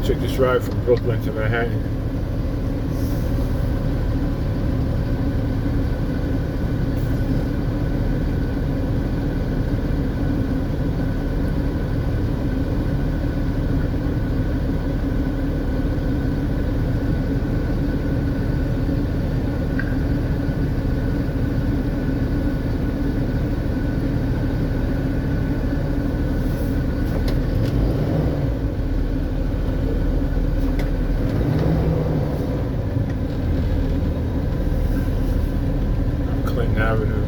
Took this ride from Brooklyn to Manhattan. Clinton Avenue.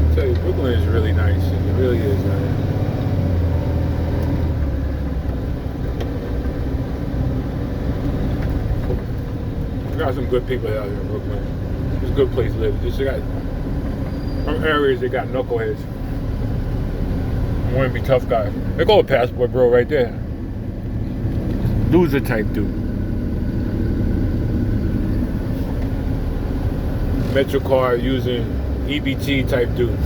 I tell you, Brooklyn is really nice. It really is. We got some good people out here in Brooklyn. It's a good place to live. Just got some areas that got knuckleheads. I want to be tough guys. They call a Passport Bro right there. Loser type dude. MetroCard using EBT type dude.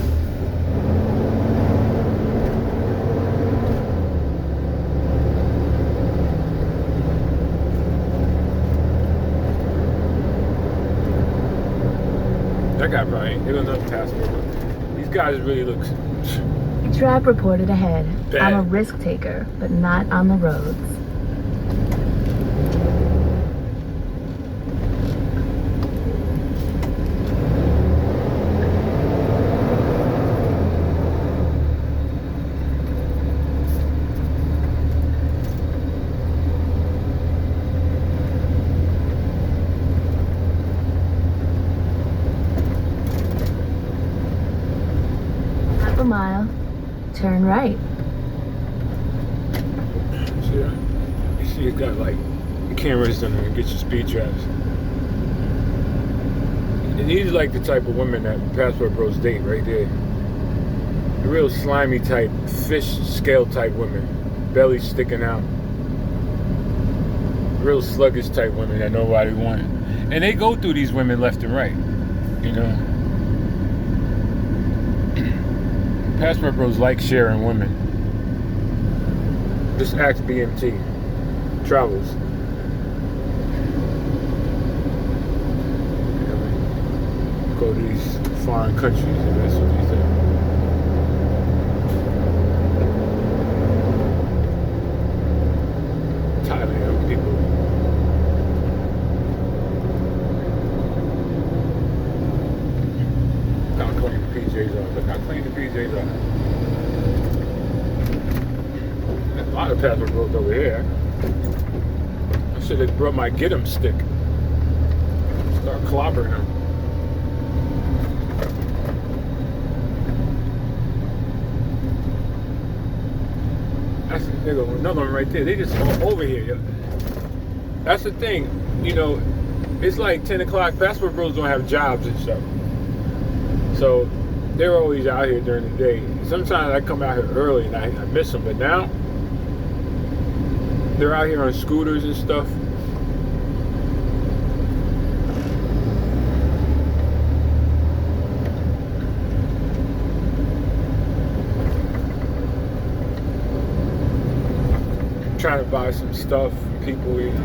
That guy probably ain't got enough passport. These guys really look. Trap reported ahead. Bad. I'm a risk taker, but not on the roads. Half a mile. Turn right. See that? You see it got like cameras in there and get your speed traps. And these are like the type of women that Passport Bros date right there. The real slimy type, fish scale type women. Belly sticking out. Real sluggish type women that nobody wants. And they go through these women left and right. You know? Passport Bros like sharing women. Just ask BMT. Travels. Go to these foreign countries and that's what they say. Thailand people. Look how clean the PJs are. Look how clean the PJs are. There's a lot of Passport Bros over here. I should have brought my get 'em stick. Start clobbering them. That's another one right there. They just all over here. Yo. That's the thing. You know, it's like 10 o'clock. Passport Bros don't have jobs and stuff. So they're always out here during the day. Sometimes I come out here early and I miss them. But now, they're out here on scooters and stuff. Trying to buy some stuff from people, you know.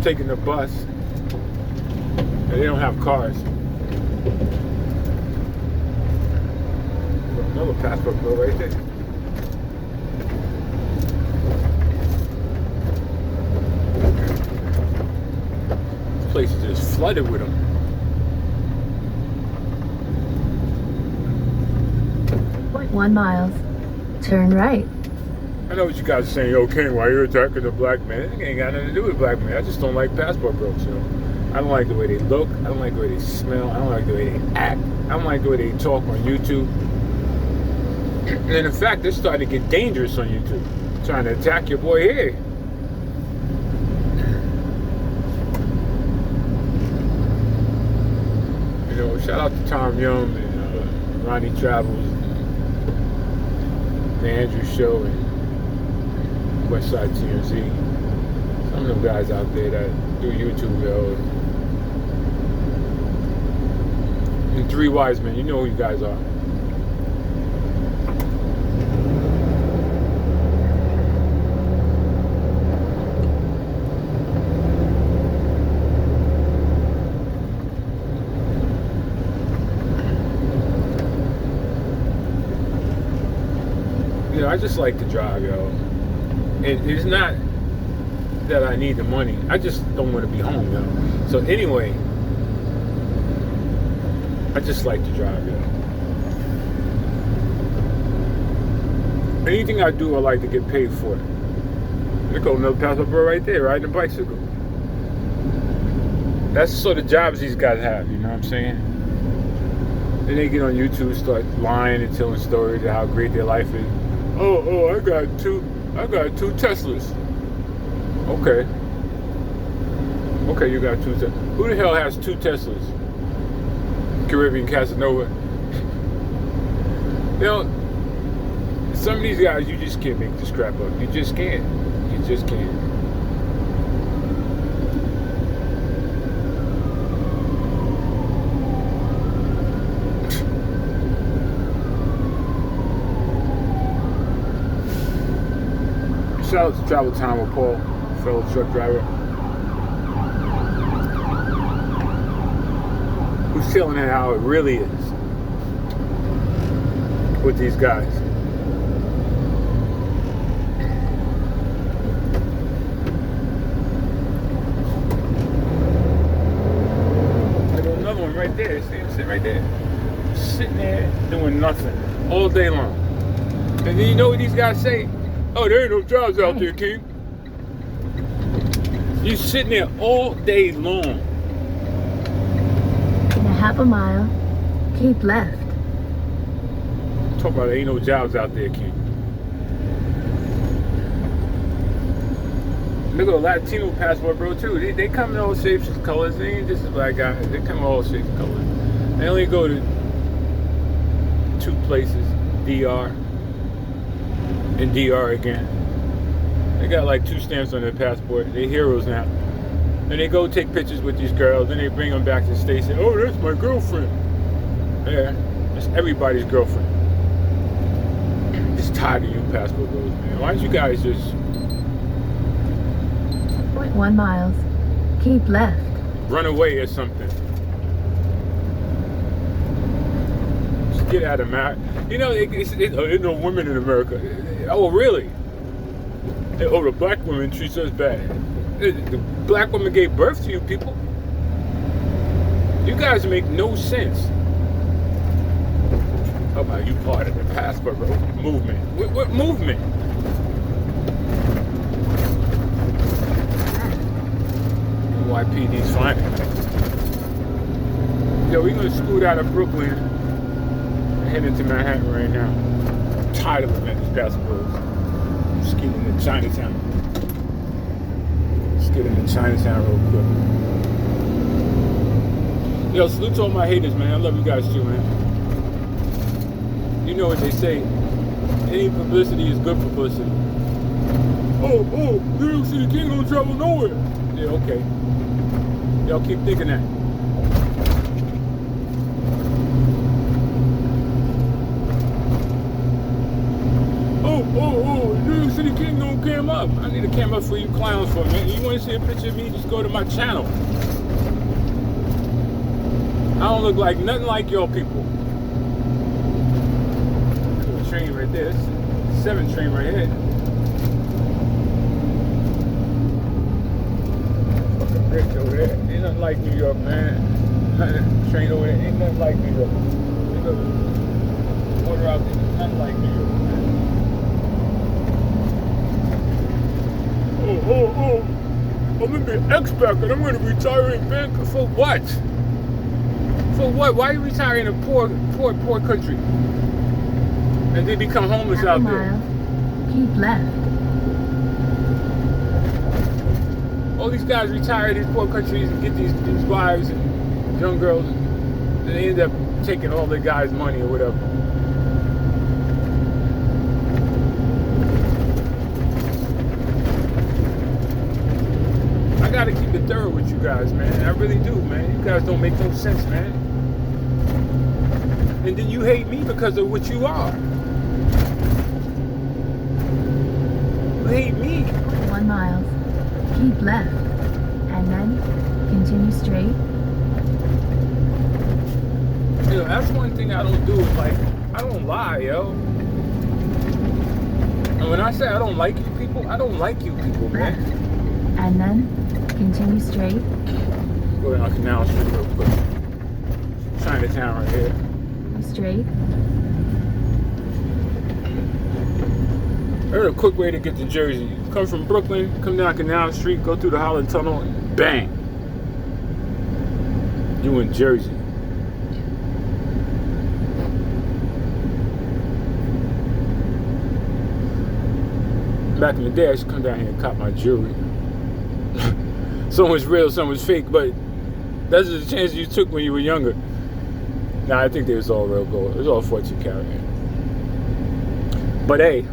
Taking the bus. And they don't have cars. Another Passport Bro right there. This place is just flooded with them. 1 mile. Turn right. I know what you guys are saying. Yo, King, why you attacking the black man? It ain't got nothing to do with black man. I just don't like passport bros, yo. I don't like the way they look. I don't like the way they smell. I don't like the way they act. I don't like the way they talk on YouTube. And in fact, they're starting to get dangerous on YouTube. Trying to attack your boy here. You know, shout out to Tom Young and Ronnie Travels, the Andrew Show, and Westside TMZ. Some of them guys out there that do YouTube, yo. And Three Wise Men, you know who you guys are. You know, I just like to drive, yo. And it's not that I need the money. I just don't want to be home, yo. So anyway, I just like to drive, yo. Anything I do, I like to get paid for it. There goes another passport bro right there, riding a bicycle. That's the sort of jobs these guys have, you know what I'm saying? Then they get on YouTube, start lying and telling stories of how great their life is. Oh, I got two Teslas. Okay, you got two Teslas. Who the hell has two Teslas? Caribbean Casanova. You know, some of these guys, you just can't make this crap up. You just can't. You just can't. Shout out to Travel Time with Paul, fellow truck driver, who's telling it how it really is with these guys. There's another one right there. See him sitting right there, sitting there doing nothing all day long. And then you know what these guys say? Oh, there ain't no jobs out there, King. You sitting there all day long. In a half a mile, keep left. Talk about there ain't no jobs out there, King. Look at Latino passport, bro, too. They come in all shapes and colors. They ain't just a black guy. They come in all shapes and colors. They only go to two places, DR and DR again. They got like 2 stamps on their passport. They're heroes now. And they go take pictures with these girls. Then they bring them back to the States and say, oh, that's my girlfriend. Yeah, that's everybody's girlfriend. Just tired of you passport bros, man. Why don't you guys just... 0.1 miles. Keep left. run away or something? Just get out of America. You know, there's no women in America. Oh, really? Oh, the black woman treats us bad. The black woman gave birth to you people. You guys make no sense. How about you part of the passport movement? What movement? NYPD's fine. Yo, we're gonna scoot out of Brooklyn and head into Manhattan right now. I'm tired of looking at these passports. Just get into Chinatown. Let's get into Chinatown real quick. Yo, salute to all my haters, man. I love you guys too, man. You know what they say. Any publicity is good publicity. Oh, New York City King don't travel nowhere. Yeah, okay. Y'all keep thinking that. Oh, New York City King don't cam up. I need a cam up for you clowns for a minute. You want to see a picture of me? Just go to my channel. I don't look like nothing like y'all people. There's a train right there. This is 7 train right here. Fucking bridge over there. Ain't nothing like New York, man. Train over there. Ain't nothing like New York. There's a water out there. Nothing like New York, man. Oh. I'm gonna be an ex-back and I'm gonna retire in Vancouver. For what? For what? Why are you retiring in a poor country? And they become homeless Half a out mile. there. Keep left. All these guys retire in these poor countries and get these wives and young girls, and they end up taking all the guys' money or whatever. I gotta keep it thorough with you guys, man. I really do, man. You guys don't make no sense, man. And then you hate me because of what you are. You hate me. 1 mile. Keep left. And then continue straight. You know, that's one thing I don't do. Like, I don't lie, yo. And when I say I don't like you people, I don't like you people, Left. man. And then continue straight. Go down Canal Street real quick. Chinatown right here. Straight. There's a quick way to get to Jersey. Come from Brooklyn, come down Canal Street, go through the Holland Tunnel, and bang. You in Jersey. Back in the day, I used to come down here and cop my jewelry. Some was real, some was fake, but that's the chance you took when you were younger. Nah, I think they was all real gold. It was all 14 karat. But hey,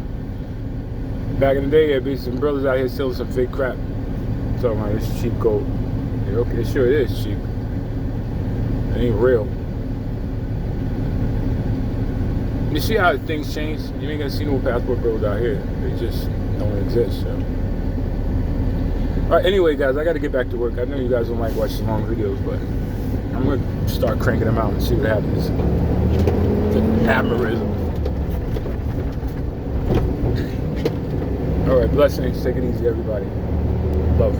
back in the day, there'd be some brothers out here selling some fake crap. Talking about it's cheap gold. Yeah, okay, it sure is cheap. It ain't real. You see how things change? You ain't gonna see no passport bros out here. They just don't exist. So. Alright, anyway, guys, I gotta get back to work. I know you guys don't like watching long videos, but I'm gonna start cranking them out and see what happens. The algorithm. Alright, blessings. Take it easy, everybody. Love.